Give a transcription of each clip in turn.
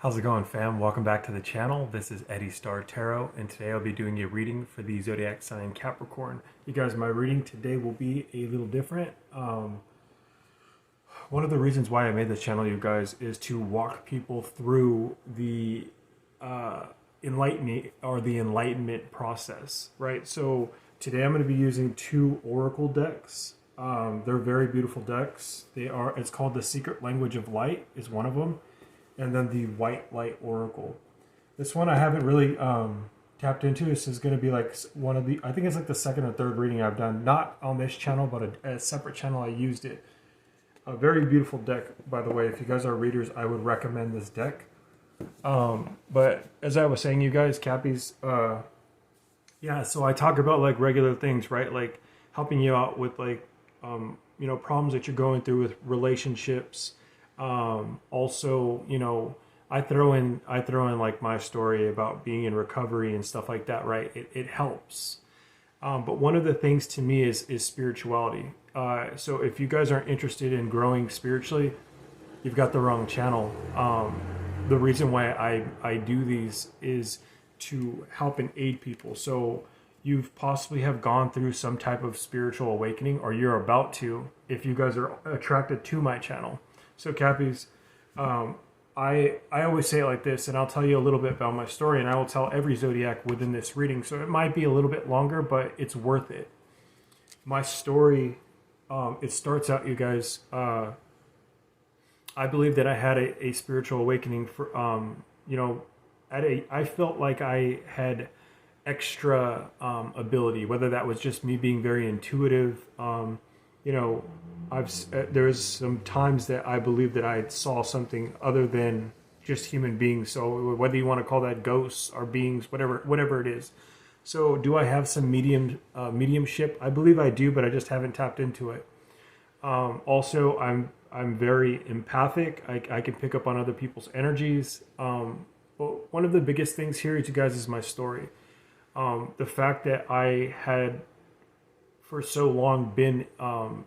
How's it going, fam? Welcome back to the channel. This is Eddie Star Tarot, and today I'll be doing a reading for the zodiac sign Capricorn. You guys, my reading today will be a little different. One of the reasons why I made this channel, you guys, is to walk people through the enlightenment process, right? So today I'm going to be using two oracle decks. They're very beautiful decks. It's called The Secret Language of Light is one of them, and then the White Light Oracle. This one I haven't really tapped into. This is going to be like I think it's like the second or third reading I've done, not on this channel, but a separate channel I used it. A very beautiful deck, by the way. If you guys are readers, I would recommend this deck. But as I was saying, you guys, Cappies, yeah, so I talk about like regular things, right? Like helping you out with like, problems that you're going through with relationships. Also, I throw in like my story about being in recovery and stuff like that, right? It helps. But one of the things to me is spirituality. So if you guys aren't interested in growing spiritually, you've got the wrong channel. The reason why I do these is to help and aid people. So you've possibly have gone through some type of spiritual awakening, or you're about to, if you guys are attracted to my channel. So Cappies, I always say it like this, and I'll tell you a little bit about my story, and I will tell every zodiac within this reading. So it might be a little bit longer, but it's worth it. My story, it starts out, you guys, I believe that I had a spiritual awakening for, I felt like I had extra ability, whether that was just me being very intuitive. There was some times that I believed that I saw something other than just human beings. So whether you want to call that ghosts or beings, whatever it is. So do I have some mediumship? I believe I do, but I just haven't tapped into it. Also, I'm very empathic. I can pick up on other people's energies. But one of the biggest things here, you guys, is my story. The fact that I had for so long been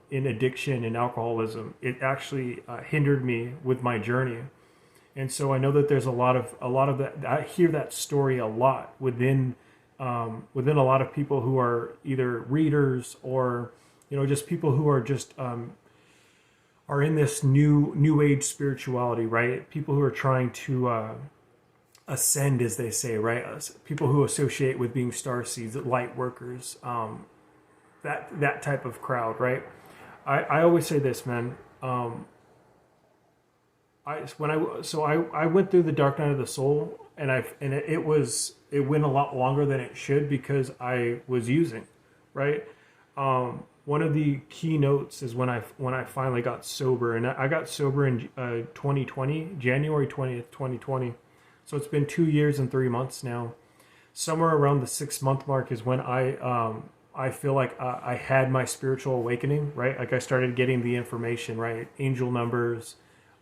in addiction and alcoholism, it actually hindered me with my journey. And so I know that there's a lot of that. I hear that story a lot within a lot of people who are either readers or just people who are just are in this new age spirituality, right? People who are trying to ascend, as they say, right? People who associate with being starseeds, light workers, that type of crowd, right? I always say this, man. I went through the dark night of the soul, and it went a lot longer than it should because I was using, right? One of the keynotes is when I finally got sober, and I got sober in 2020, January 20th, 2020. So it's been 2 years and 3 months now. Somewhere around the 6-month mark is when I feel like I had my spiritual awakening, right? Like I started getting the information, right? Angel numbers,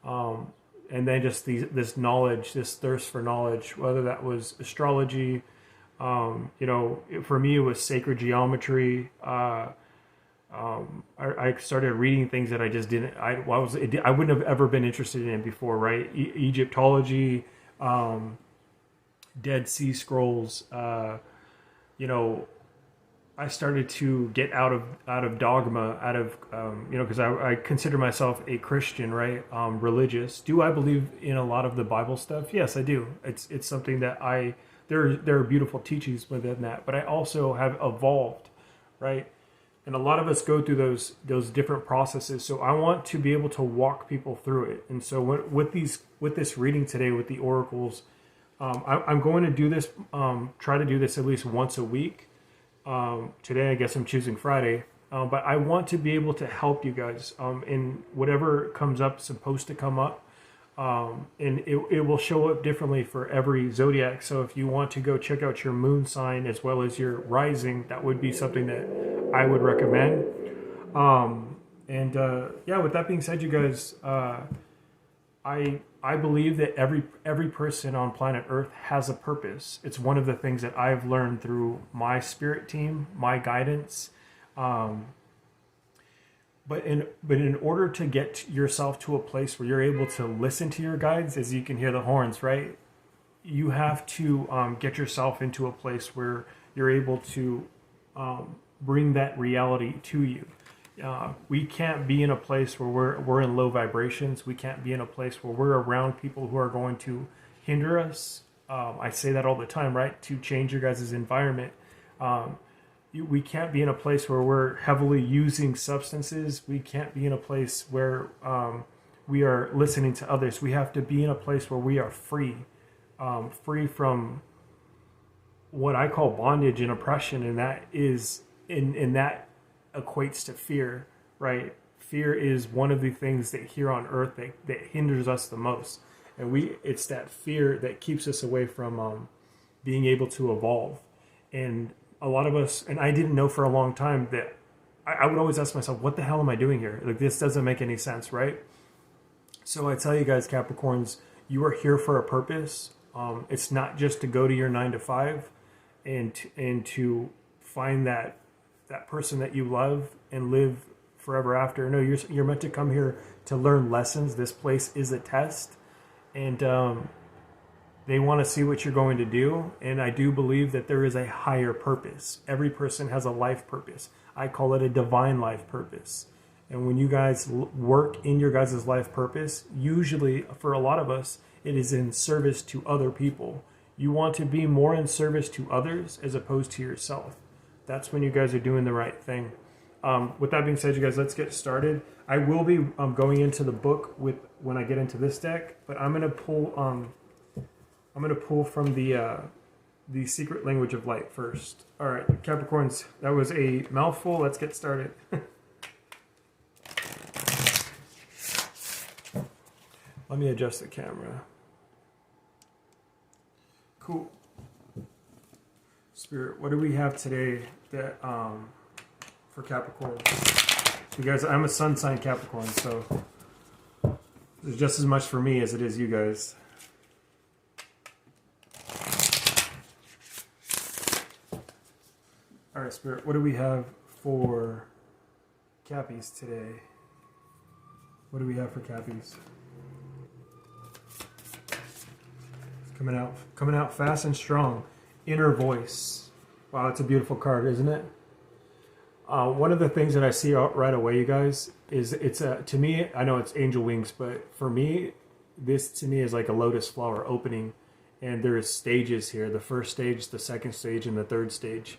and then just this knowledge, this thirst for knowledge, whether that was astrology, for me it was sacred geometry. I started reading things that I just didn't, I wouldn't have ever been interested in before, right? Egyptology, Dead Sea Scrolls, I started to get out of dogma, because I consider myself a Christian, right? Religious. Do I believe in a lot of the Bible stuff? Yes, I do. It's something that there are beautiful teachings within that, but I also have evolved, right? And a lot of us go through those different processes. So I want to be able to walk people through it. And so with this reading today with the oracles, I'm going to do this, try to do this at least once a week. Today, I guess I'm choosing Friday, but I want to be able to help you guys in whatever comes up, supposed to come up, and it will show up differently for every zodiac. So if you want to go check out your moon sign as well as your rising, that would be something that I would recommend. Yeah, with that being said, you guys, I believe that every person on planet Earth has a purpose. It's one of the things that I've learned through my spirit team, my guidance. But in order to get yourself to a place where you're able to listen to your guides, as you can hear the horns, right? You have to get yourself into a place where you're able to bring that reality to you. We can't be in a place where we're in low vibrations. We can't be in a place where we're around people who are going to hinder us. I say that all the time, right? To change your guys' environment. We can't be in a place where we're heavily using substances. We can't be in a place where we are listening to others. We have to be in a place where we are free, free from what I call bondage and oppression, and that is, and that equates to fear, right? Fear is one of the things that here on earth that hinders us the most, and it's that fear that keeps us away from being able to evolve. And a lot of us, and I didn't know for a long time that I would always ask myself, what the hell am I doing here? Like, this doesn't make any sense, right? So I tell you guys, Capricorns, you are here for a purpose. It's not just to go to your 9 to 5 and to find that person that you love and live forever after. No, you're meant to come here to learn lessons. This place is a test, and they want to see what you're going to do. And I do believe that there is a higher purpose. Every person has a life purpose. I call it a divine life purpose. And when you guys work in your guys' life purpose, usually for a lot of us, it is in service to other people. You want to be more in service to others as opposed to yourself. That's when you guys are doing the right thing. With that being said, you guys, let's get started. I will be going into the book when I get into this deck, but I'm gonna pull from the Secret Language of Light first. All right, Capricorns, that was a mouthful. Let's get started. Let me adjust the camera. Cool. Spirit, what do we have today that for Capricorn? You guys, I'm a sun sign Capricorn, so it's just as much for me as it is you guys. All right, Spirit, what do we have for Cappies today? What do we have for Cappies? Coming out fast and strong. Inner voice. Wow, that's a beautiful card, isn't it? One of the things that I see right away, you guys, is to me, I know it's angel wings, but for me, this to me is like a lotus flower opening, and there's stages here: the first stage, the second stage, and the third stage.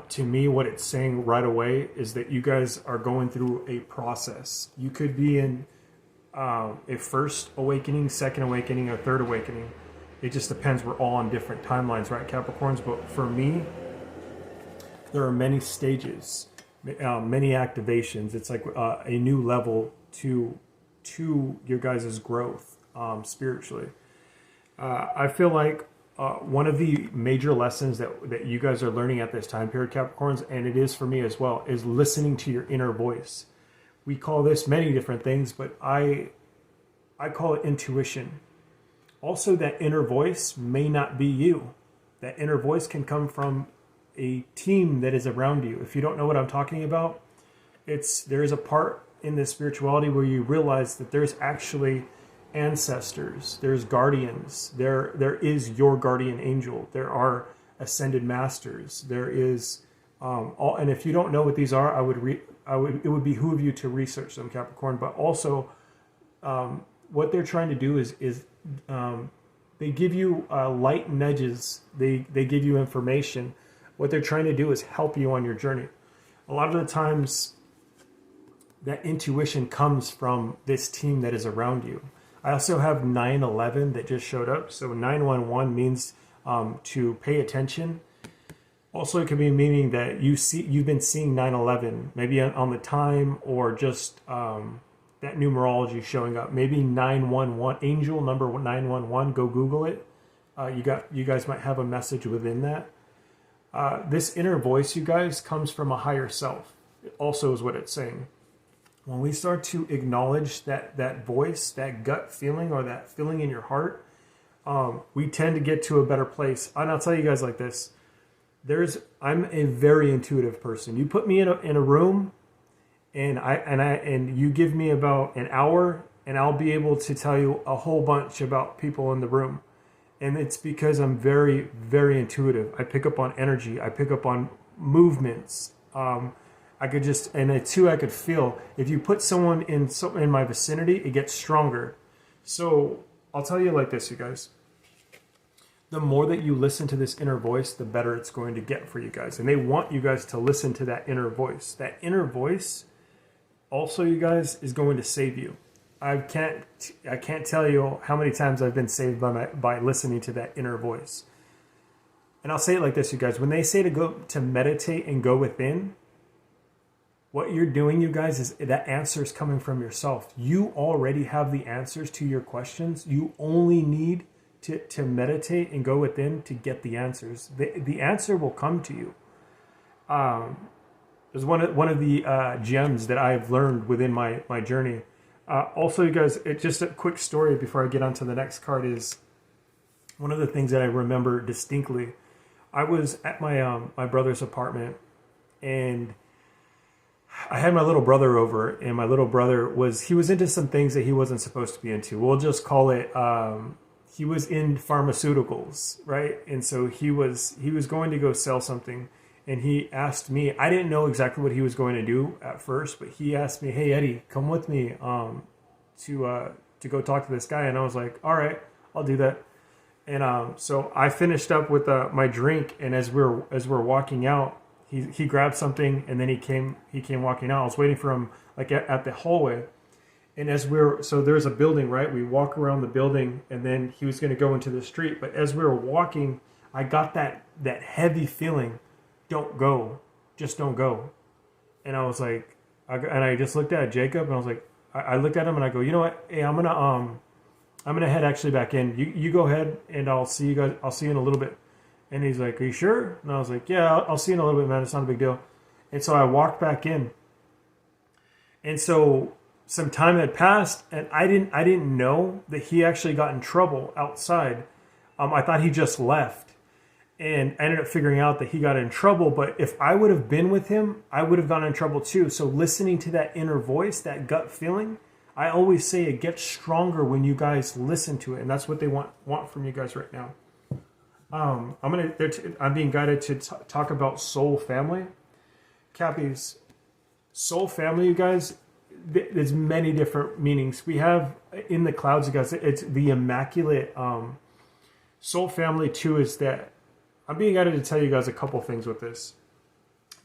To me, what it's saying right away is that you guys are going through a process. You could be in a first awakening, second awakening, or third awakening. It just depends. We're all on different timelines, right, Capricorns? But for me, there are many stages, many activations. It's like a new level to your guys' growth spiritually. I feel like one of the major lessons that you guys are learning at this time period, Capricorns, and it is for me as well, is listening to your inner voice. We call this many different things, but I call it intuition. Also, that inner voice may not be you. That inner voice can come from a team that is around you. If you don't know what I'm talking about, there is a part in this spirituality where you realize that there's actually ancestors, there's guardians, there is your guardian angel, there are ascended masters, there is and if you don't know what these are, it would behoove you to research them, Capricorn. But also, what they're trying to do is they give you light nudges. They give you information. What they're trying to do is help you on your journey. A lot of the times, that intuition comes from this team that is around you. I also have 911 that just showed up. So 911 means to pay attention. Also, it could be meaning that you've been seeing 911 maybe on the time, or just that numerology showing up. Maybe 911, angel number 911. Go Google it. You guys might have a message within that. This inner voice, you guys, comes from a higher self. It also is what it's saying. When we start to acknowledge that voice, that gut feeling, or that feeling in your heart, we tend to get to a better place. And I'll tell you guys like this. I'm a very intuitive person. You put me in a room, and you give me about an hour, and I'll be able to tell you a whole bunch about people in the room. And it's because I'm very, very intuitive. I pick up on energy. I pick up on movements. I could just, and I could feel. If you put someone in my vicinity, it gets stronger. So I'll tell you like this, you guys. The more that you listen to this inner voice, the better it's going to get for you guys. And they want you guys to listen to that inner voice. That inner voice, also, you guys, is going to save you. I can't tell you how many times I've been saved by listening to that inner voice. And I'll say it like this, you guys. When they say to meditate and go within, what you're doing, you guys, is that answer is coming from yourself. You already have the answers to your questions. You only need to meditate and go within to get the answers. The answer will come to you. There's one of the gems that I've learned within my journey. Also, you guys, just a quick story before I get on to the next card is one of the things that I remember distinctly. I was at my brother's apartment, and I had my little brother over, and my little brother was into some things that he wasn't supposed to be into. We'll just call it, he was in pharmaceuticals, right? And so he was going to go sell something. And he asked me, I didn't know exactly what he was going to do at first, but he asked me, hey, Eddie, come with me to go talk to this guy. And I was like, all right, I'll do that. And so I finished up with my drink. And as we're walking out, he grabbed something, and then he came walking out. I was waiting for him like at the hallway. And so there's a building, right? We walk around the building, and then he was going to go into the street. But as we were walking, I got that heavy feeling. Don't go, just don't go. And I was like, I just looked at Jacob, and I was like, I looked at him, and I go, you know what? Hey, I'm gonna head actually back in. You go ahead, and I'll see you guys. I'll see you in a little bit. And he's like, are you sure? And I was like, yeah, I'll see you in a little bit, man. It's not a big deal. And so I walked back in. And so some time had passed, and I didn't know that he actually got in trouble outside. I thought he just left. And I ended up figuring out that he got in trouble. But if I would have been with him, I would have gotten in trouble too. So listening to that inner voice, that gut feeling, I always say it gets stronger when you guys listen to it. And that's what they want from you guys right now. I'm being guided to talk about soul family. Cappy's soul family, you guys, there's many different meanings. We have in the clouds, you guys, it's the immaculate soul family too, is that I'm being guided to tell you guys a couple things with this.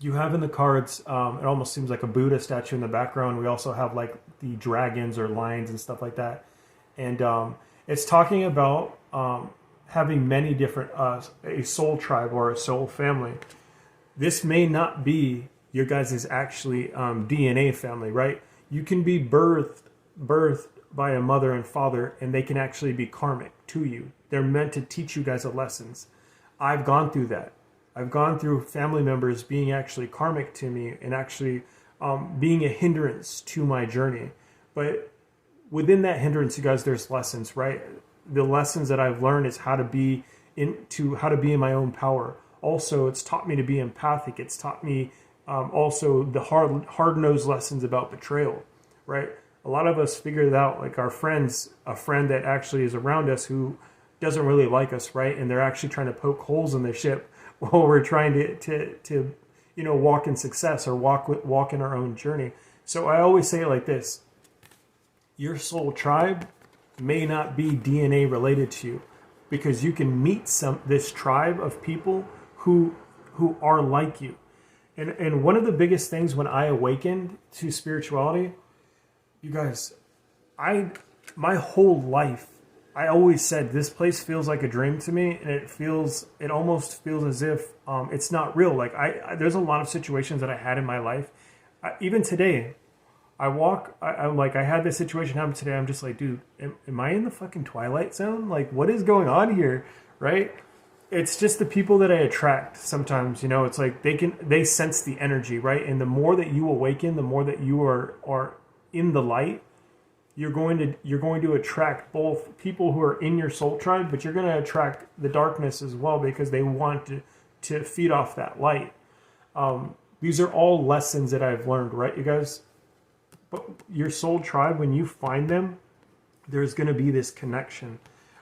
You have in the cards, it almost seems like a Buddha statue in the background. We also have like the dragons or lions and stuff like that. And it's talking about having many different, a soul tribe or a soul family. This may not be your guys' actually DNA family, right? You can be birthed by a mother and father, and they can actually be karmic to you. They're meant to teach you guys lessons. I've gone through that. I've gone through family members being actually karmic to me and actually being a hindrance to my journey. But within that hindrance, you guys, there's lessons, right? The lessons that I've learned is how to be in my own power. Also, it's taught me to be empathic. It's taught me also the hard-nosed lessons about betrayal, right? A lot of us figure it out, like a friend that actually is around us who doesn't really like us, right? And they're actually trying to poke holes in the ship while we're trying to walk in success or walk in our own journey. So I always say it like this: your soul tribe may not be DNA related to you, because you can meet this tribe of people who are like you. And one of the biggest things when I awakened to spirituality, you guys, my whole life, I always said this place feels like a dream to me, and it almost feels as if it's not real. Like there's a lot of situations that I had in my life, even today. I'm like, I had this situation happen today. I'm just like, dude, am I in the fucking Twilight Zone? Like, what is going on here, right? It's just the people that I attract sometimes, it's like they sense the energy, right? And the more that you awaken, the more that you are in the light, you're going to attract both people who are in your soul tribe, but you're going to attract the darkness as well, because they want to feed off that light. These are all lessons that I've learned, right, you guys? but your soul tribe, when you find them, there's going to be this connection.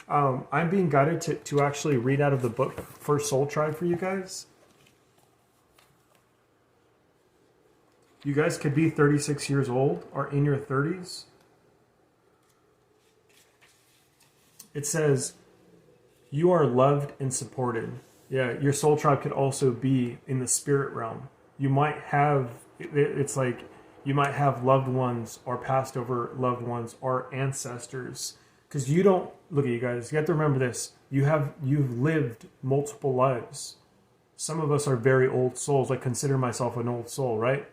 I'm being guided to actually read out of the book for Soul Tribe for you guys. You guys could be 36 years old or in your 30s. It says, you are loved and supported. Yeah, your soul tribe could also be in the spirit realm. You might have, it's like, you might have loved ones or passed over loved ones or ancestors. Because you don't, look at you guys, you have to remember this. You've lived multiple lives. Some of us are very old souls. I consider myself an old soul, right?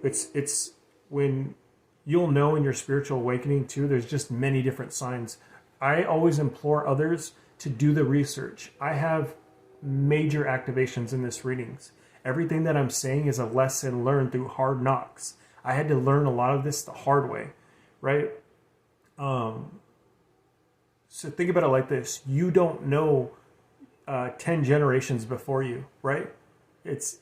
It's when you'll know in your spiritual awakening too, there's just many different signs. I always implore others to do the research. I have major activations in this readings. Everything that I'm saying is a lesson learned through hard knocks. I had to learn a lot of this the hard way, right? So think about it like this. You don't know 10 generations before you, right? There's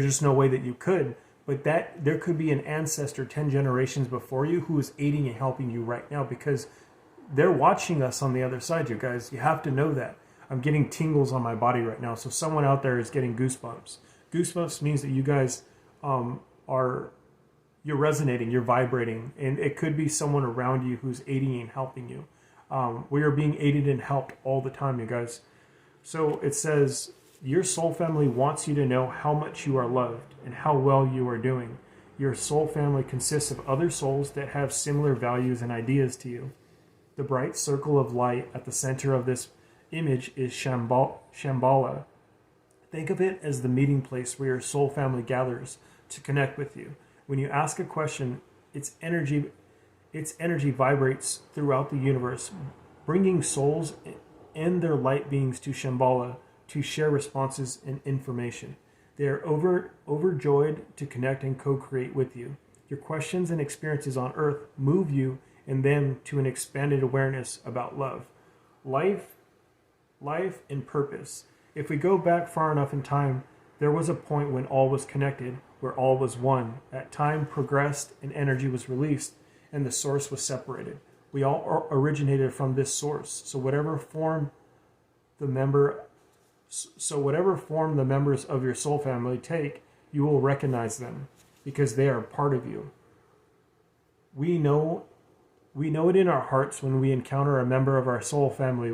just no way that you could. But that there could be an ancestor 10 generations before you who is aiding and helping you right now, because they're watching us on the other side, you guys. You have to know that. I'm getting tingles on my body right now. So someone out there is getting goosebumps. Goosebumps means that you guys you're resonating, you're vibrating. And it could be someone around you who's aiding and helping you. We are being aided and helped all the time, you guys. So it says, your soul family wants you to know how much you are loved and how well you are doing. Your soul family consists of other souls that have similar values and ideas to you. The bright circle of light at the center of this image is Shambhala. Think of it as the meeting place where your soul family gathers to connect with you. When you ask a question, its energy vibrates throughout the universe, bringing souls and their light beings to Shambhala to share responses and information. They are overjoyed to connect and co-create with you. Your questions and experiences on Earth move you and them to an expanded awareness about love, life and purpose. If we go back far enough in time, there was a point when all was connected, where all was one. That time progressed and energy was released, and the source was separated. We all originated from this source. So whatever form the members of your soul family take, you will recognize them because they are part of you. We know it in our hearts when we encounter a member of our soul family,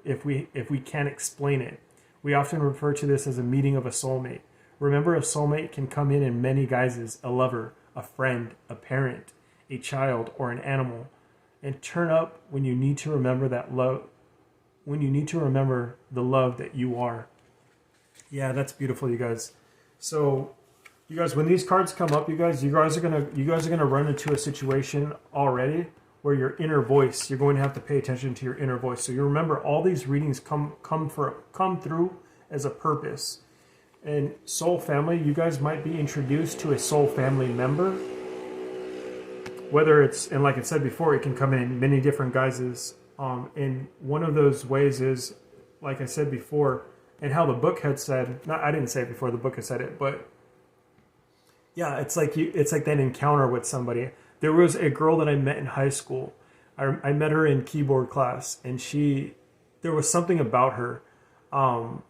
if we can't explain it. We often refer to this as a meeting of a soulmate. Remember, a soulmate can come in many guises: a lover, a friend, a parent, a child, or an animal, and turn up when you need to remember that love. When you need to remember the love that you are. Yeah, that's beautiful, you guys. So, you guys, when these cards come up, you guys are gonna run into a situation already where your inner voice, you're going to have to pay attention to your inner voice. So you remember, all these readings come through as a purpose. And soul family, you guys might be introduced to a soul family member. Whether it's, and like I said before, it can come in many different guises. And one of those ways is, like I said before, and how the book had said, I didn't say it before, the book had said it, but yeah, it's like that encounter with somebody. There was a girl that I met in high school. I met her in keyboard class, and there was something about her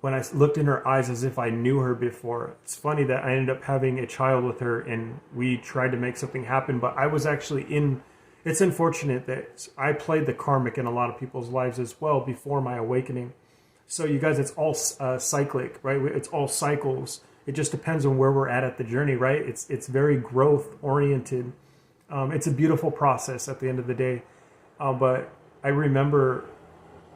when I looked in her eyes as if I knew her before. It's funny that I ended up having a child with her, and we tried to make something happen, but I was actually it's unfortunate that I played the karmic in a lot of people's lives as well before my awakening. So you guys, it's all cyclic, right? It's all cycles. It just depends on where we're at the journey, right? It's very growth oriented. It's a beautiful process at the end of the day. But I remember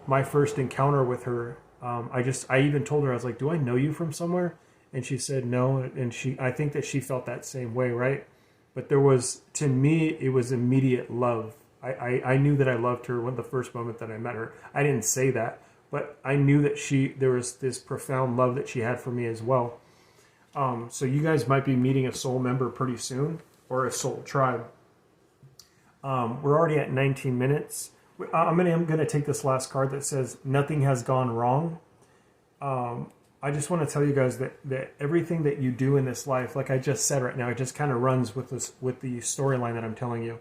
my first encounter with her. I even told her, I was like, do I know you from somewhere? And she said no. And I think that she felt that same way, right? But to me, it was immediate love. I knew that I loved her the first moment that I met her. I didn't say that, but I knew that there was this profound love that she had for me as well. So you guys might be meeting a soul member pretty soon, or a soul tribe. We're already at 19 minutes. I'm going to take this last card that says, nothing has gone wrong. I I just want to tell you guys that everything that you do in this life, like I just said right now, it just kind of runs with this, with the storyline that I'm telling you.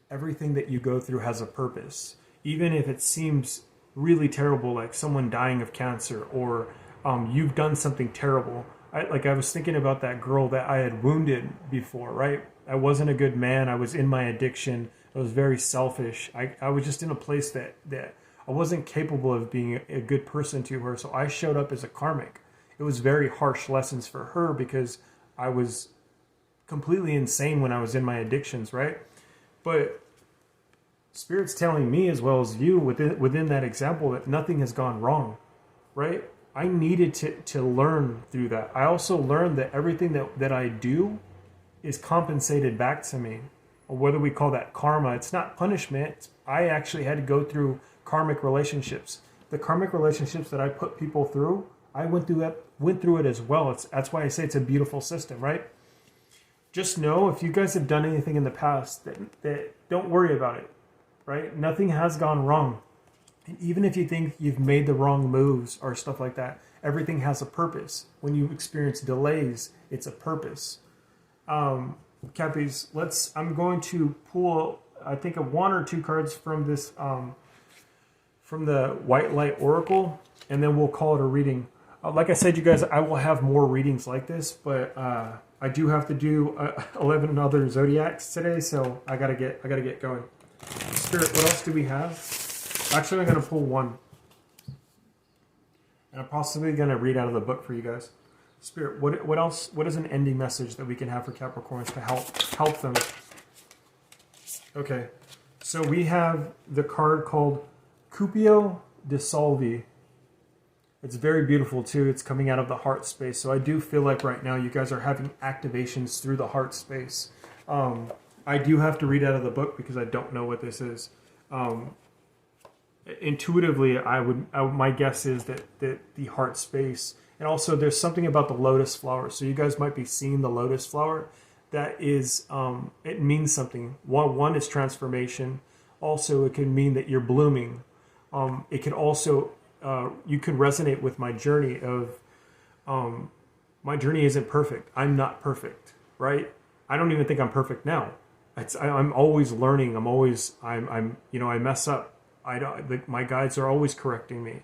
Everything that you go through has a purpose. Even if it seems really terrible, like someone dying of cancer, or you've done something terrible. I was thinking about that girl that I had wounded before, right? I wasn't a good man. I was in my addiction. I was very selfish. I was just in a place that I wasn't capable of being a good person to her. So I showed up as a karmic. It was very harsh lessons for her because I was completely insane when I was in my addictions, right? But Spirit's telling me, as well as you, within that example, that nothing has gone wrong, right? I needed to learn through that. I also learned that everything that I do is compensated back to me. Or whether we call that karma, it's not punishment. I actually had to go through karmic relationships. The karmic relationships that I put people through, I went through it as well. That's why I say it's a beautiful system, right? Just know, if you guys have done anything in the past, that don't worry about it, right? Nothing has gone wrong. And even if you think you've made the wrong moves or stuff like that, everything has a purpose. When you experience delays, it's a purpose. Cappies, I'm going to pull, I think, one or two cards from this, from the White Light Oracle, and then we'll call it a reading. Like I said, you guys, I will have more readings like this, but I do have to do 11 other zodiacs today, so I gotta get going. Spirit, what else do we have? Actually, I'm gonna pull one, and I'm possibly gonna read out of the book for you guys. Spirit, what else? What is an ending message that we can have for Capricorns to help them? Okay, so we have the card called Cupio de Solvi. It's very beautiful too. It's coming out of the heart space. So I do feel like right now you guys are having activations through the heart space. I do have to read out of the book because I don't know what this is. Intuitively, my guess is that the heart space, and also there's something about the lotus flower. So you guys might be seeing the lotus flower. That is, it means something. One is transformation. Also, it can mean that you're blooming. It could also, you could resonate with my journey of, my journey isn't perfect. I'm not perfect, right? I don't even think I'm perfect now. I'm always learning. I'm I mess up. My guides are always correcting me.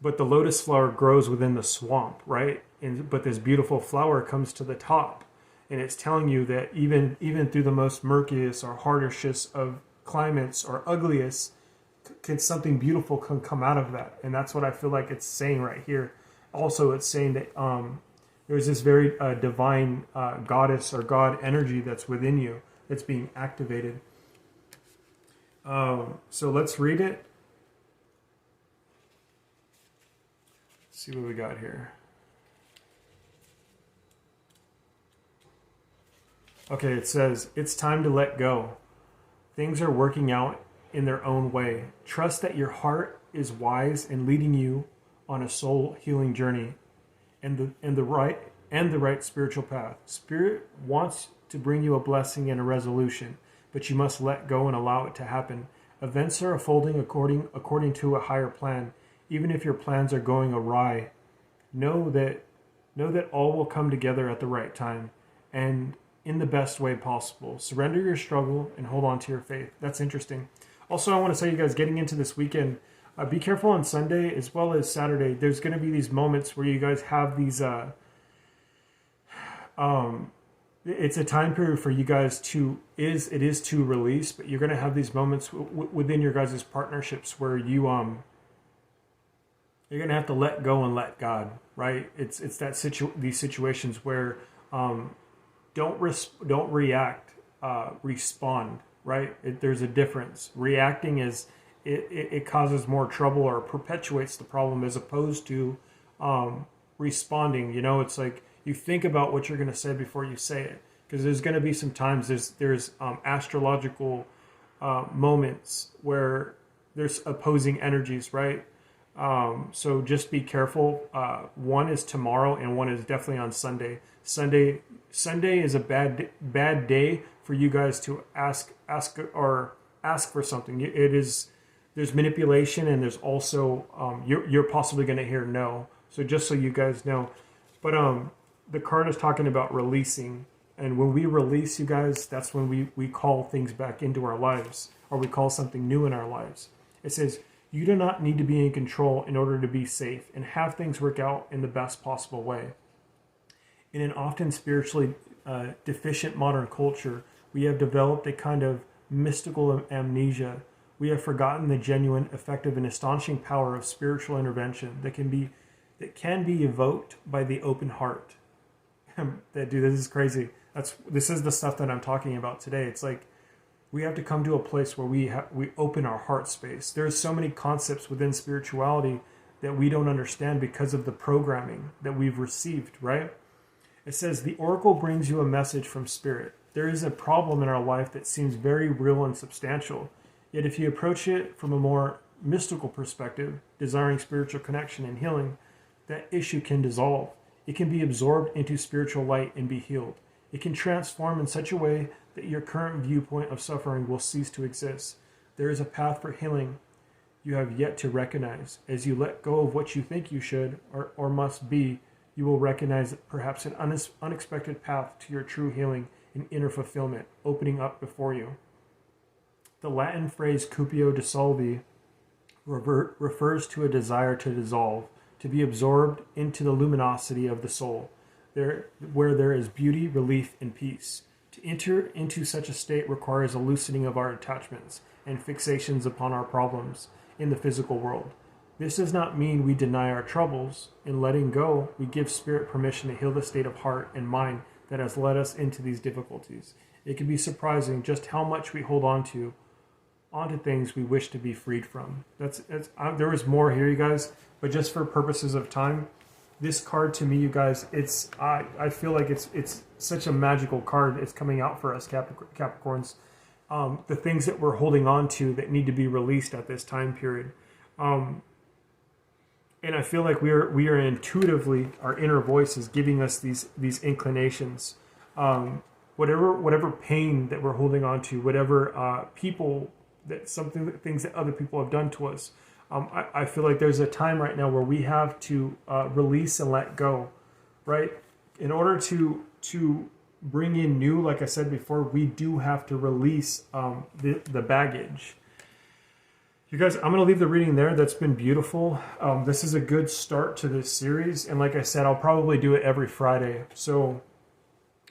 But the lotus flower grows within the swamp, right? But this beautiful flower comes to the top, and it's telling you that even through the most murkiest or harshest of climates or ugliest, something beautiful can come out of that. And that's what I feel like it's saying right here. Also, it's saying that there's this very divine goddess or God energy that's within you that's being activated. So let's read it. Let's see what we got here. Okay, it says, it's time to let go. Things are working out in their own way. Trust that your heart is wise and leading you on a soul healing journey and the right spiritual path. Spirit wants to bring you a blessing and a resolution, but you must let go and allow it to happen. Events are unfolding according to a higher plan. Even if your plans are going awry, know that all will come together at the right time and in the best way possible. Surrender your struggle and hold on to your faith. That's interesting. Also, I want to say, you guys, getting into this weekend, be careful on Sunday as well as Saturday. There's going to be these moments where you guys have these, it's a time period for you guys to release, but you're going to have these moments within your guys' partnerships where you're going to have to let go and let God, right? It's these situations where don't react, respond, right? There's a difference. Reacting is it causes more trouble or perpetuates the problem, as opposed to responding. It's like you think about what you're going to say before you say it, because there's going to be some times there's astrological moments where there's opposing energies, right? So just be careful. One is tomorrow and one is definitely on Sunday. Sunday is a bad day for you guys to ask for something. It is There's manipulation, and there's also you're possibly going to hear no. So just so you guys know, but the card is talking about releasing, and when we release, you guys, that's when we call things back into our lives, or we call something new in our lives. It says you do not need to be in control in order to be safe and have things work out in the best possible way. In an often spiritually deficient modern culture, we have developed a kind of mystical amnesia. We have forgotten the genuine, effective, and astonishing power of spiritual intervention that can be evoked by the open heart. Dude, this is crazy. This is the stuff that I'm talking about today. It's like we have to come to a place where we open our heart space. There's so many concepts within spirituality that we don't understand because of the programming that we've received, right? It says the oracle brings you a message from spirit. There is a problem in our life that seems very real and substantial. Yet if you approach it from a more mystical perspective, desiring spiritual connection and healing, that issue can dissolve. It can be absorbed into spiritual light and be healed. It can transform in such a way that your current viewpoint of suffering will cease to exist. There is a path for healing you have yet to recognize. As you let go of what you think you should or must be, you will recognize perhaps an unexpected path to your true healing and inner fulfillment opening up before you. The Latin phrase cupio dissolvi refers to a desire to dissolve, to be absorbed into the luminosity of the soul, where there is beauty, relief, and peace. To enter into such a state requires a loosening of our attachments and fixations upon our problems in the physical world. This does not mean we deny our troubles. In letting go, we give spirit permission to heal the state of heart and mind that has led us into these difficulties. It can be surprising just how much we hold onto things we wish to be freed from. There was more here, you guys, but just for purposes of time, this card to me, you guys, I feel like it's such a magical card. It's coming out for us, Capricorns. The things that we're holding on to that need to be released at this time period. And I feel like we are intuitively, our inner voice is giving us these inclinations. Whatever pain that we're holding on to, whatever things that other people have done to us. I feel like there's a time right now where we have to release and let go, right? In order to bring in new, like I said before, we do have to release the baggage. You guys, I'm going to leave the reading there. That's been beautiful. This is a good start to this series. And like I said, I'll probably do it every Friday. So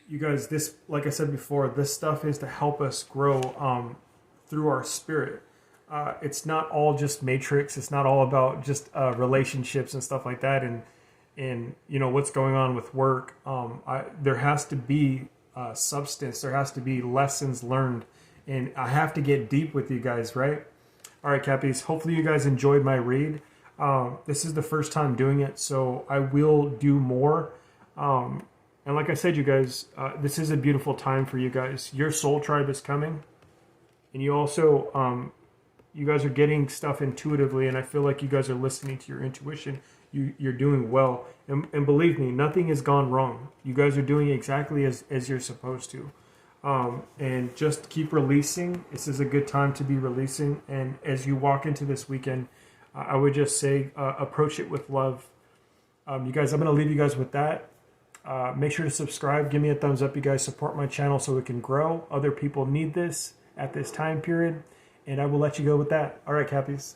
you guys, this, like I said before, this stuff is to help us grow through our spirit. It's not all just matrix. It's not all about just relationships and stuff like that. And you know, what's going on with work. There has to be substance. There has to be lessons learned. And I have to get deep with you guys, right? All right, Cappies, hopefully you guys enjoyed my read. This is the first time doing it, so I will do more. And like I said, you guys, this is a beautiful time for you guys. Your soul tribe is coming. And you also, you guys are getting stuff intuitively, and I feel like you guys are listening to your intuition. You're doing well. And believe me, nothing has gone wrong. You guys are doing exactly as you're supposed to. And just keep releasing. This is a good time to be releasing. And as you walk into this weekend, I would just say, approach it with love. You guys, I'm going to leave you guys with that. Make sure to subscribe. Give me a thumbs up. You guys support my channel so it can grow. Other people need this at this time period. And I will let you go with that. All right, Cappies.